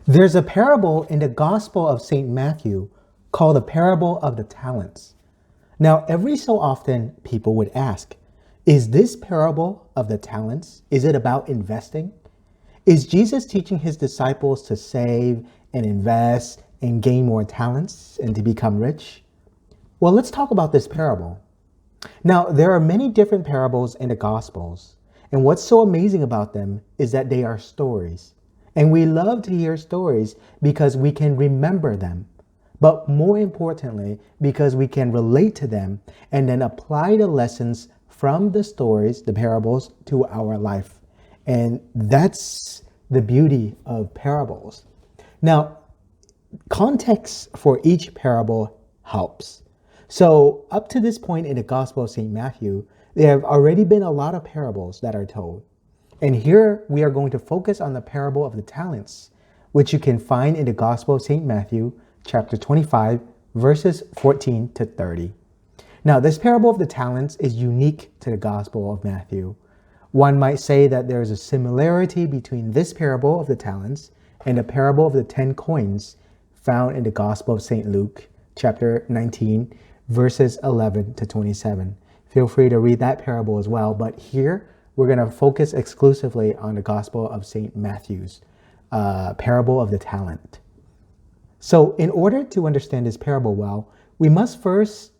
There's a parable in the Gospel of St. Matthew called the parable of the talents. Now, every so often, people would ask, is this parable of the talents, is it about investing? Is Jesus teaching his disciples to save and invest and gain more talents and to become rich? Well, let's talk about this parable. Now, there are many different parables in the Gospels, and what's so amazing about them is that they are stories. And we love to hear stories because we can remember them, but more importantly, because we can relate to them and then apply the lessons from the stories, the parables, to our life. And that's the beauty of parables. Now, context for each parable helps. So, up to this point in the Gospel of St. Matthew, there have already been a lot of parables that are told. And here we are going to focus on the parable of the talents, which you can find in the Gospel of St. Matthew, chapter 25, verses 14 to 30. Now, this parable of the talents is unique to the Gospel of Matthew. One might say that there is a similarity between this parable of the talents and the parable of the 10 coins found in the Gospel of St. Luke, chapter 19, verses 11 to 27. Feel free to read that parable as well, but here we're going to focus exclusively on the Gospel of St. Matthew's parable of the talent. So in order to understand this parable well, we must first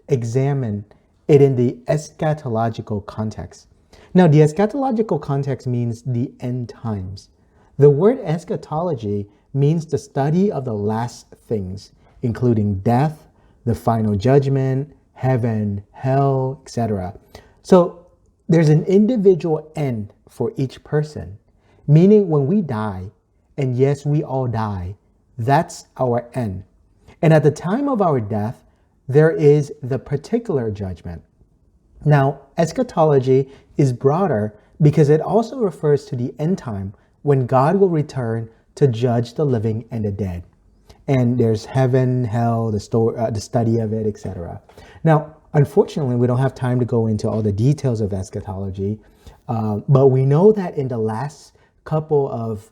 examine it in the eschatological context. Now, the eschatological context means the end times. The word eschatology means the study of the last things, including death, the final judgment, heaven, hell, etc. So there's an individual end for each person, meaning when we die, and yes, we all die, that's our end. And at the time of our death, there is the particular judgment. Now, eschatology is broader because it also refers to the end time when God will return to judge the living and the dead. And there's heaven, hell, the study of it, etc. Now, unfortunately, we don't have time to go into all the details of eschatology, but we know that in the last couple of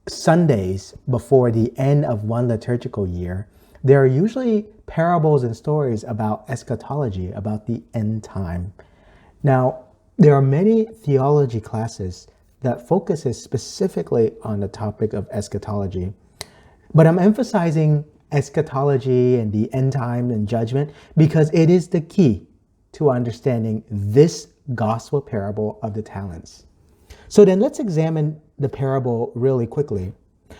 Sundays before the end of one liturgical year, there are usually parables and stories about eschatology, about the end time. Now, there are many theology classes that focuses specifically on the topic of eschatology. But I'm emphasizing eschatology and the end time and judgment because it is the key to understanding this gospel parable of the talents. So then let's examine the parable really quickly.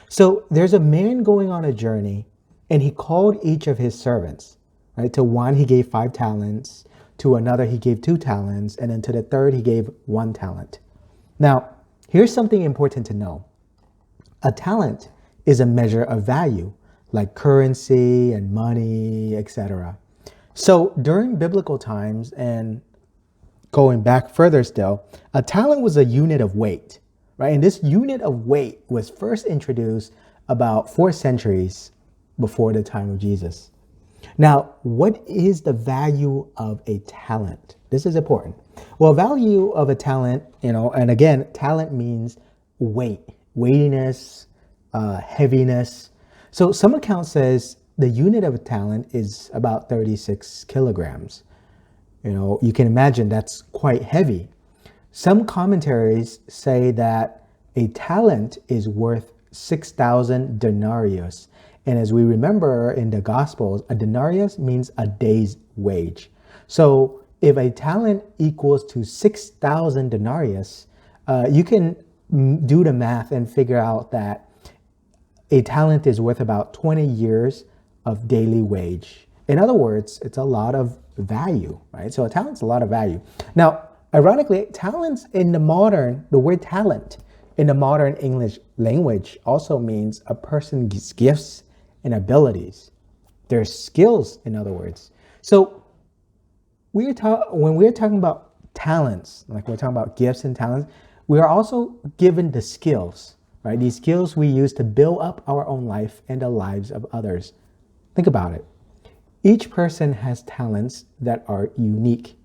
So there's a man going on a journey and he called each of his servants, right? To one, he gave 5 talents. To another, he gave 2 talents. And then to the third, he gave 1 talent. Now, here's something important to know. A talent is a measure of value, like currency and money, etc. So during biblical times, and going back further still, a talent was a unit of weight, right? And this unit of weight was first introduced about 4 centuries before the time of Jesus. Now, what is the value of a talent? This is important. Well, value of a talent, and again, talent means weight, weightiness, heaviness. So some account says the unit of a talent is about 36 kilograms. You can imagine that's quite heavy. Some commentaries say that a talent is worth 6,000 denarius. And as we remember in the Gospels, a denarius means a day's wage. So if a talent equals to 6,000 denarius, you can do the math and figure out that a talent is worth about 20 years of daily wage. In other words, it's a lot of value, right? So a talent's a lot of value. Now, ironically, the word talent in the modern English language also means a person's gifts and abilities. Their skills, in other words. So when we're talking about talents, like we're talking about gifts and talents, we are also given the skills, right? These skills we use to build up our own life and the lives of others. Think about it. Each person has talents that are unique.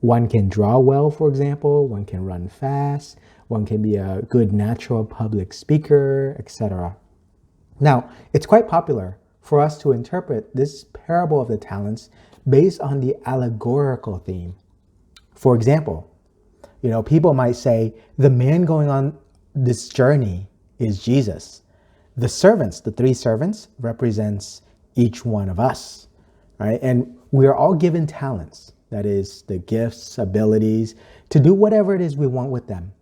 One can draw well, for example. One can run fast. One can be a good natural public speaker, etc. Now, it's quite popular for us to interpret this parable of the talents based on the allegorical theme. For example, people might say the man going on this journey is Jesus. The servants, the three servants, represents each one of us, right? And we are all given talents, that is, the gifts, abilities, to do whatever it is we want with them.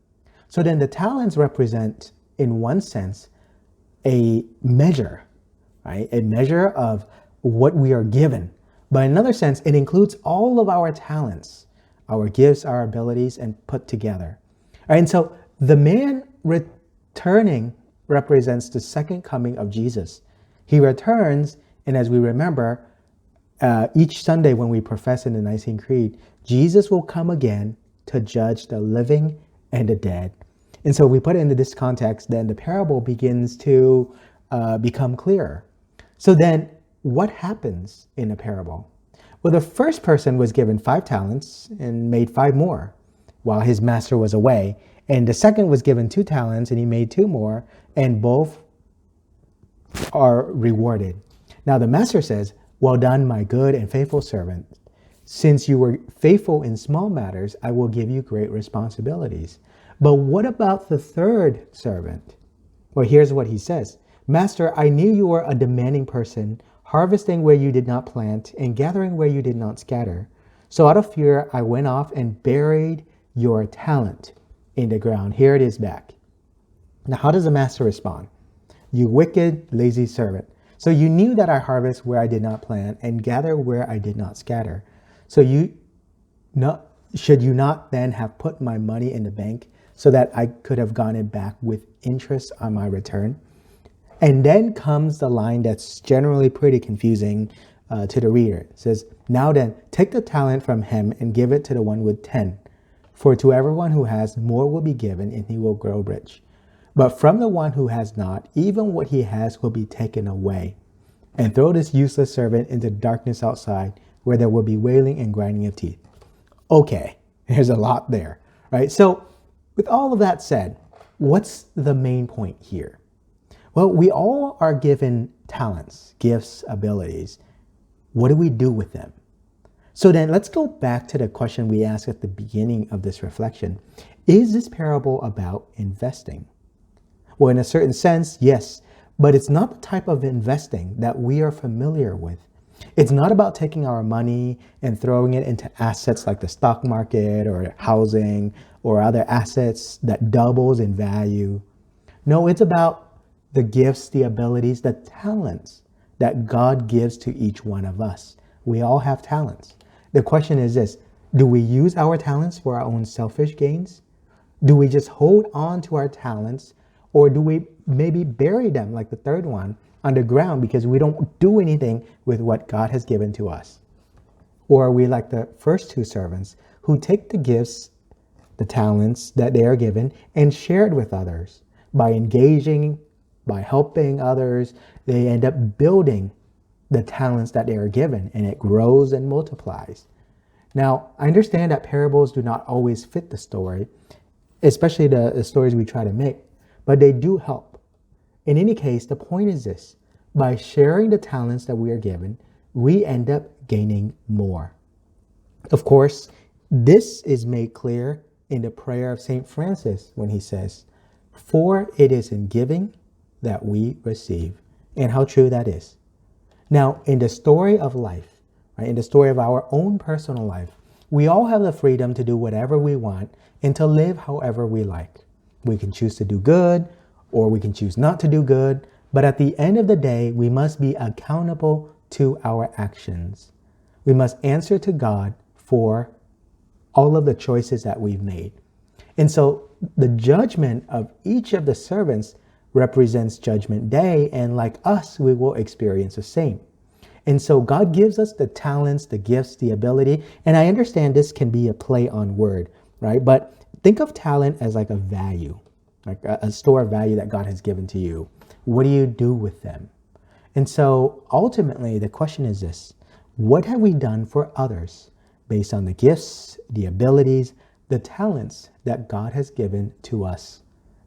So then the talents represent, in one sense, a measure, right? A measure of what we are given. But in another sense, it includes all of our talents, our gifts, our abilities, and put together. All right, and so the man returning represents the second coming of Jesus. He returns, and as we remember, each Sunday when we profess in the Nicene Creed, Jesus will come again to judge the living and the dead. And so we put it into this context, then the parable begins to become clearer. So then what happens in a parable? Well, the first person was given 5 talents and made 5 more while his master was away. And the second was given 2 talents and he made 2 more, and both are rewarded. Now the master says, "Well done, my good and faithful servant. Since you were faithful in small matters, I will give you great responsibilities." But what about the third servant? Well, here's what he says. "Master, I knew you were a demanding person, harvesting where you did not plant and gathering where you did not scatter. So out of fear, I went off and buried your talent in the ground." Here it is back. Now, how does the master respond? "You wicked, lazy servant. So you knew that I harvest where I did not plant and gather where I did not scatter. So should you not then have put my money in the bank so that I could have gotten it back with interest on my return?" And then comes the line that's generally pretty confusing to the reader. It says, "Now then, take the talent from him and give it to the one with 10. For to everyone who has, more will be given and he will grow rich. But from the one who has not, even what he has will be taken away. And throw this useless servant into darkness outside, where there will be wailing and grinding of teeth." Okay, there's a lot there, right? So with all of that said, what's the main point here? Well, we all are given talents, gifts, abilities. What do we do with them? So then let's go back to the question we asked at the beginning of this reflection. Is this parable about investing? Well, in a certain sense, yes, but it's not the type of investing that we are familiar with. It's not about taking our money and throwing it into assets like the stock market or housing or other assets that doubles in value. No, it's about the gifts, the abilities, the talents that God gives to each one of us. We all have talents. The question is this: do we use our talents for our own selfish gains? Do we just hold on to our talents, or do we maybe bury them like the third one underground because we don't do anything with what God has given to us? Or are we like the first 2 servants who take the gifts, the talents that they are given, and share it with others? By engaging, by helping others, they end up building the talents that they are given, and it grows and multiplies. Now, I understand that parables do not always fit the story, especially the stories we try to make, but they do help. In any case, the point is this: by sharing the talents that we are given, we end up gaining more. Of course, this is made clear in the prayer of St. Francis when he says, "For it is in giving that we receive." And how true that is. Now, in the story of life, right, in the story of our own personal life, we all have the freedom to do whatever we want and to live however we like. We can choose to do good, or we can choose not to do good, but at the end of the day, we must be accountable to our actions. We must answer to God for all of the choices that we've made. And so the judgment of each of the servants represents Judgment Day, and like us, we will experience the same. And so God gives us the talents, the gifts, the ability, and I understand this can be a play on word, right? But think of talent as like a value, like a store of value that God has given to you. What do you do with them? And so ultimately, the question is this: what have we done for others based on the gifts, the abilities, the talents that God has given to us?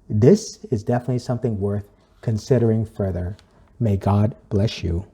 This is definitely something worth considering further. May God bless you.